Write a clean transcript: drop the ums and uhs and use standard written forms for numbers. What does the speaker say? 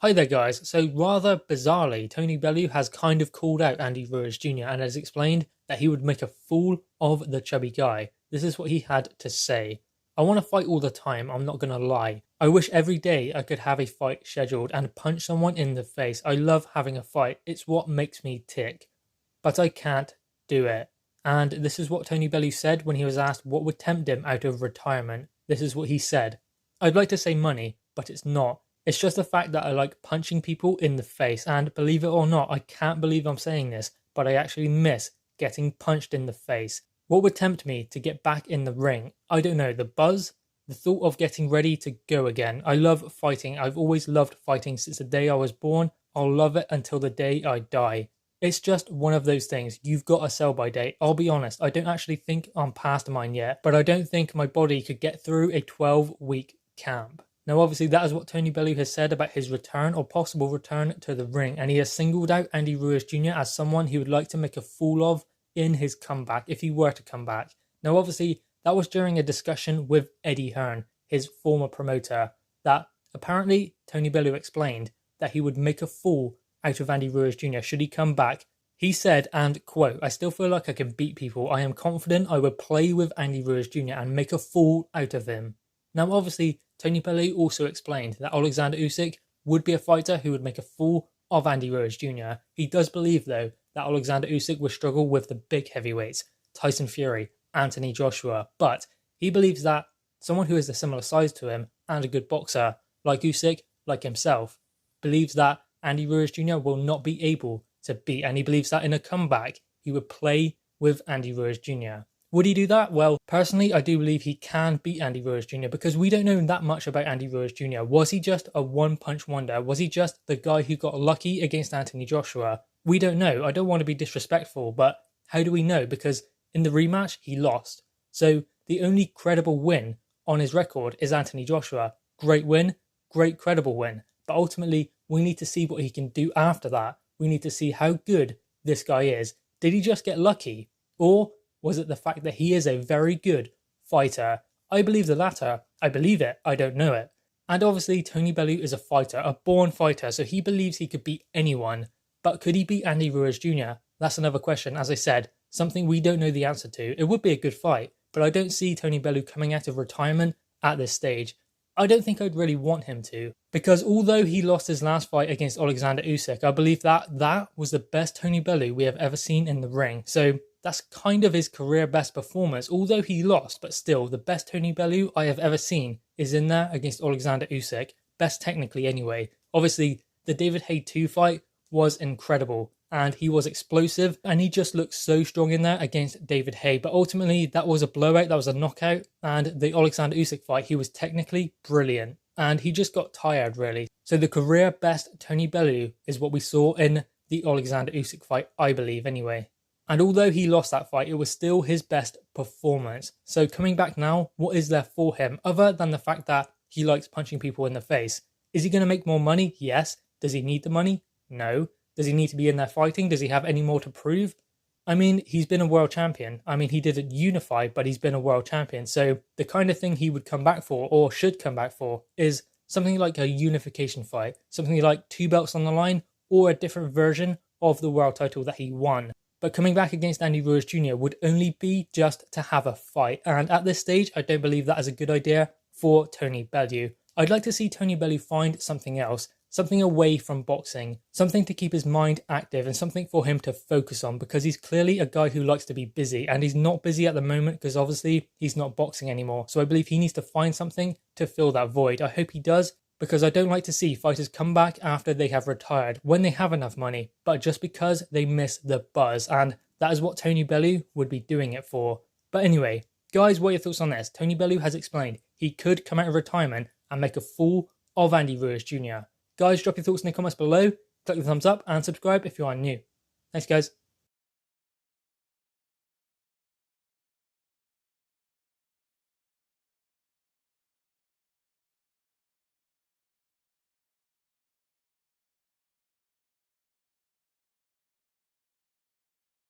Hi there guys, so rather bizarrely, Tony Bellew has kind of called out Andy Ruiz Jr. and has explained that he would make a fool of the chubby guy. This is what he had to say. I want to fight all the time, I'm not gonna lie. I wish every day I could have a fight scheduled and punch someone in the face. I love having a fight, it's what makes me tick. But I can't do it. And this is what Tony Bellew said when he was asked what would tempt him out of retirement. This is what he said. I'd like to say money, but it's not. It's just the fact that I like punching people in the face, and believe it or not, I can't believe I'm saying this, but I actually miss getting punched in the face. What would tempt me to get back in the ring? I don't know, the buzz? The thought of getting ready to go again. I love fighting. I've always loved fighting since the day I was born. I'll love it until the day I die. It's just one of those things. You've got a sell-by date. I'll be honest, I don't actually think I'm past mine yet, but I don't think my body could get through a 12-week camp. Now obviously that is what Tony Bellew has said about his return or possible return to the ring, and he has singled out Andy Ruiz Jr. as someone he would like to make a fool of in his comeback if he were to come back. Now obviously that was during a discussion with Eddie Hearn, his former promoter, that apparently Tony Bellew explained that he would make a fool out of Andy Ruiz Jr. should he come back. He said, and quote, "I still feel like I can beat people. I am confident I would play with Andy Ruiz Jr. and make a fool out of him." Now obviously Tony Bellew also explained that Alexander Usyk would be a fighter who would make a fool of Andy Ruiz Jr. He does believe though that Alexander Usyk would struggle with the big heavyweights, Tyson Fury, Anthony Joshua, but he believes that someone who is a similar size to him and a good boxer, like Usyk, like himself, believes that Andy Ruiz Jr. will not be able to beat, and he believes that in a comeback he would play with Andy Ruiz Jr. Would he do that? Well, personally, I do believe he can beat Andy Ruiz Jr. because we don't know that much about Andy Ruiz Jr. Was he just a one-punch wonder? Was he just the guy who got lucky against Anthony Joshua? We don't know. I don't want to be disrespectful, but how do we know? Because in the rematch, he lost. So the only credible win on his record is Anthony Joshua. Great win, great credible win. But ultimately, we need to see what he can do after that. We need to see how good this guy is. Did he just get lucky? Or was it the fact that he is a very good fighter? I believe the latter. I believe it. I don't know it. And obviously, Tony Bellew is a fighter, a born fighter, so he believes he could beat anyone. But could he beat Andy Ruiz Jr.? That's another question. As I said, something we don't know the answer to. It would be a good fight, but I don't see Tony Bellew coming out of retirement at this stage. I don't think I'd really want him to, because although he lost his last fight against Alexander Usyk, I believe that was the best Tony Bellew we have ever seen in the ring. So that's kind of his career best performance. Although he lost, but still, the best Tony Bellew I have ever seen is in there against Alexander Usyk. Best technically anyway. Obviously, the David Haye 2 fight was incredible, and he was explosive, and he just looked so strong in there against David Haye. But ultimately, that was a blowout, that was a knockout, and the Alexander Usyk fight, he was technically brilliant, and he just got tired, really. So the career best Tony Bellew is what we saw in the Alexander Usyk fight, I believe, anyway. And although he lost that fight, it was still his best performance. So coming back now, what is there for him, other than the fact that he likes punching people in the face? Is he going to make more money? Yes. Does he need the money? No. Does he need to be in there fighting? Does he have any more to prove? I mean, he's been a world champion. I mean, he didn't unify, but he's been a world champion. So the kind of thing he would come back for, or should come back for, is something like a unification fight. Something like 2 belts on the line, or a different version of the world title that he won. But coming back against Andy Ruiz Jr. would only be just to have a fight. And at this stage, I don't believe that is a good idea for Tony Bellew. I'd like to see Tony Bellew find something else. Something away from boxing, something to keep his mind active and something for him to focus on, because he's clearly a guy who likes to be busy, and he's not busy at the moment because obviously he's not boxing anymore. So I believe he needs to find something to fill that void. I hope he does, because I don't like to see fighters come back after they have retired when they have enough money, but just because they miss the buzz, and that is what Tony Bellew would be doing it for. But anyway, guys, what are your thoughts on this? Tony Bellew has explained he could come out of retirement and make a fool of Andy Ruiz Jr. Guys, drop your thoughts in the comments below, click the thumbs up and subscribe if you are new. Thanks guys.